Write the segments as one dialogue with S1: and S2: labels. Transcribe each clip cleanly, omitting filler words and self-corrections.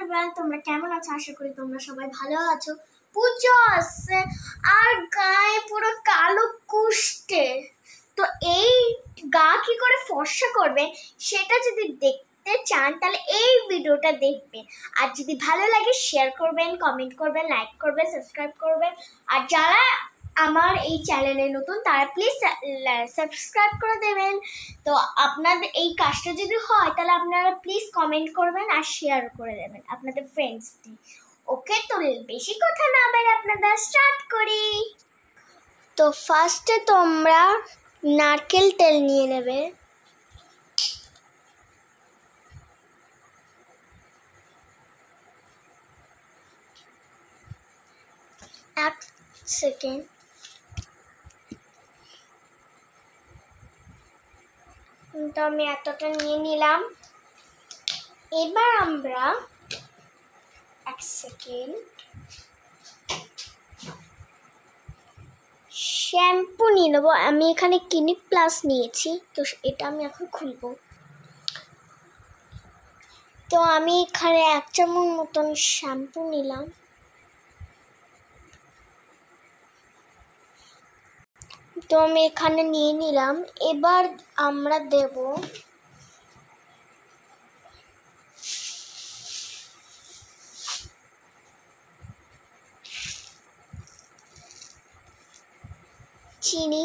S1: Everyone, তোমরা কেমন আছো? আশা করি তোমরা সবাই ভালো আছো। পুজো আসছে আর গায়ে পুরো কালো কুষ্টে, তো এই গা কি করে ফর্সা করবেন সেটা যদি দেখতে চান তাহলে এই ভিডিওটা দেখবেন। আর যদি ভালো লাগে শেয়ার করবেন, কমেন্ট করবেন, লাইক করবেন, সাবস্ক্রাইব করবেন। আর যারা আমার এই চ্যানেলে নতুন তারা প্লিজ সাবস্ক্রাইব করে দেবেন। তো আপনাদের এই কাজটা যদি হয় তাহলে আপনারা প্লিজ কমেন্ট করবেন আর শেয়ার করে দেবেন আপনাদের ফ্রেন্ডসদের। ওকে, তো বেশি কথা না বলে আপনারা স্টার্ট করি। তো ফার্স্টে তোমরা নারকেল তেল নিয়ে নেবে। এক সেকেন্ড, তো আমি এতটা নিয়ে নিলাম। এবার আমরা এক সেকেন্ড শ্যাম্পু নিয়ে নেবো। আমি এখানে ক্লিনিক প্লাস নিয়েছি, তো এটা আমি এখন খুলবো। তো আমি এখানে 1 চামচ মতন শ্যাম্পু নিলাম। তো আমি এখানে নিয়ে নিলাম। এবার আমরা দেব চিনি,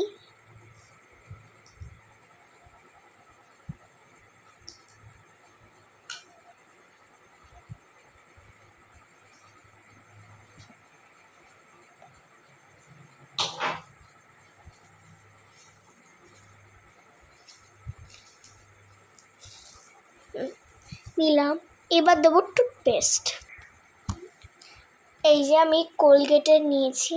S1: নিলাম। এবার দেবো টুথপেস্ট। এই যে আমি কোলগেটের নিয়েছি।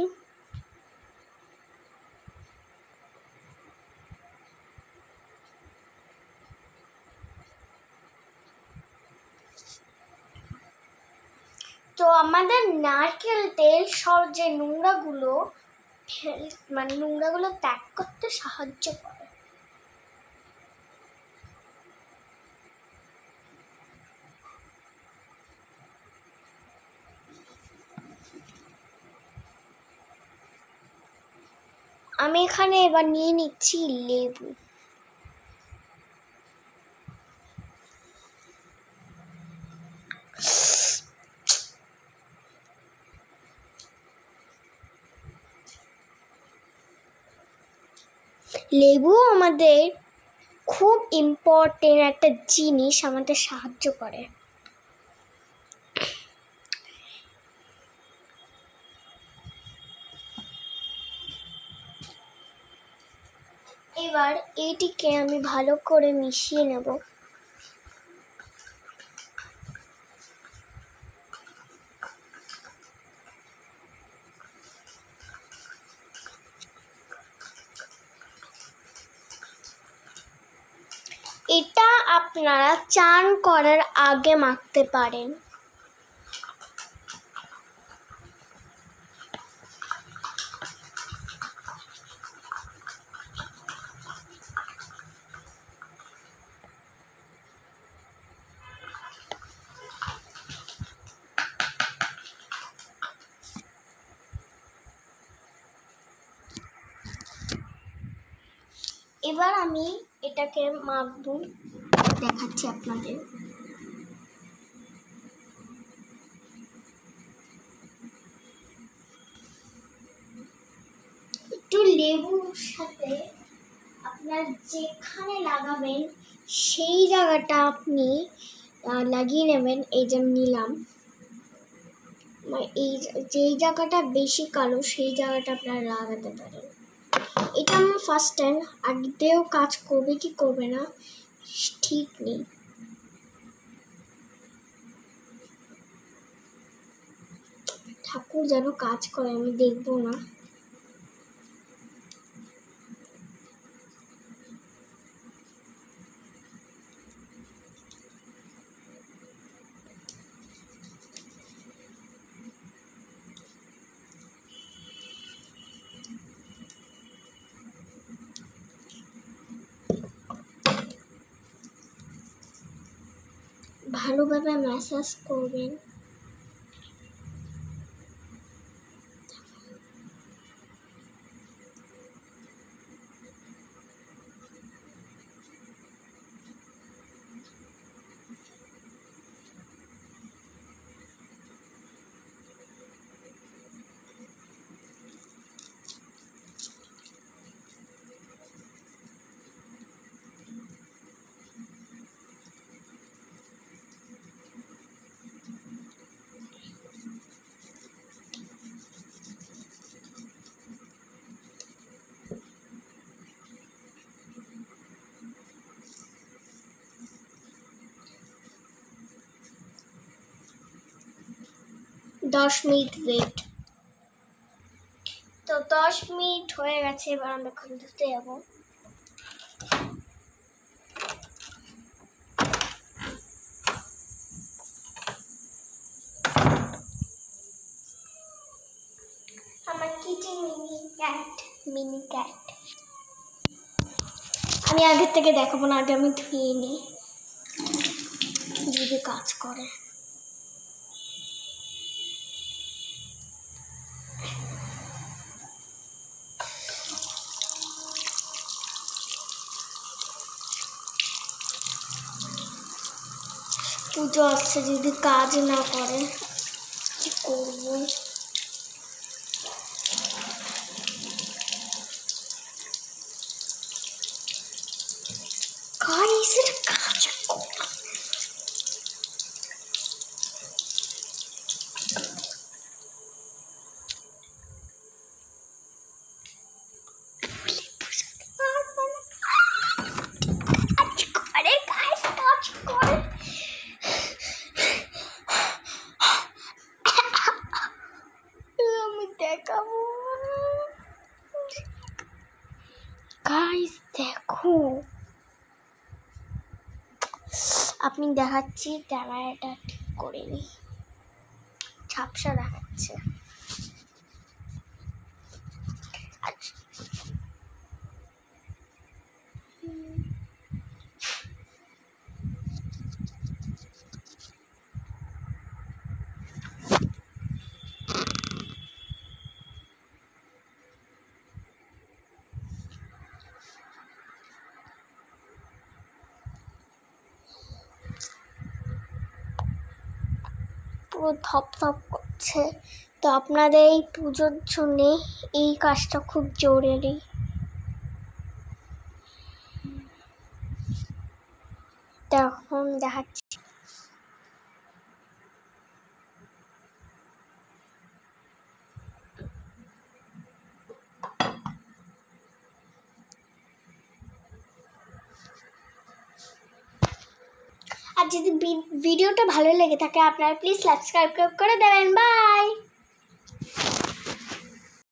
S1: তো আমাদের নারকেল তেল সব যে নোংরাগুলো নোংরাগুলো ত্যাগ করতে সাহায্য করে। আমি এখানে এবার নিয়ে নিচ্ছি লেবু। লেবু আমাদের খুব ইম্পর্টেন্ট একটা জিনিস, আমাদের সাহায্য করে। এবার এটিকে আমি ভালো করে মিশিয়ে নেব। এটা আপনারা চান করার আগে মাখতে পারেন। এবার আমি এটাকে মাখবো, দেখাচ্ছি আপনাদের। একটু লেবুর সাথে আপনার যেখানে লাগাবেন সেই জায়গাটা আপনি লাগিয়ে নেবেন। এই যে নিলাম, এই যেই জায়গাটা বেশি কালো সেই জায়গাটা আপনারা লাগাতে পারেন। এটা আমার ফার্স্ট টাইম, আগেও কাজ করবে কি করবে না ঠিক নেই। ঠাকুর যেন কাজ করে, আমি দেখবো না। ভালোভাবে ম্যাসাজ করবেন। দশ মিনিট ওয়েট। তো 10 মিনিট হয়ে গেছে, এবার আমরা এখন ধুতে যাবো। আমার কিচেন মিনি ক্যাট আমি আগের থেকে দেখাবো না, আগে আমি ধুয়ে নিই যদি কাজ করে। পুজো আসছে, যদি কাজ না করে কি করবো? গাইস এটা কাজ করে। গাইস দেখো, আপনি দেখাচ্ছি, ক্যামেরাটা ঠিক করে নি, ঝাপসা দেখাচ্ছে। পুরো ধপধপ করছে। তো আপনাদের এই পুজোর জন্যে এই কাজটা খুব জরুরি। তখন দেখাচ্ছি। আর যদি ভিডিওটা ভালো লেগে থাকে আপনারা প্লিজ সাবস্ক্রাইব করে দেবেন। বাই।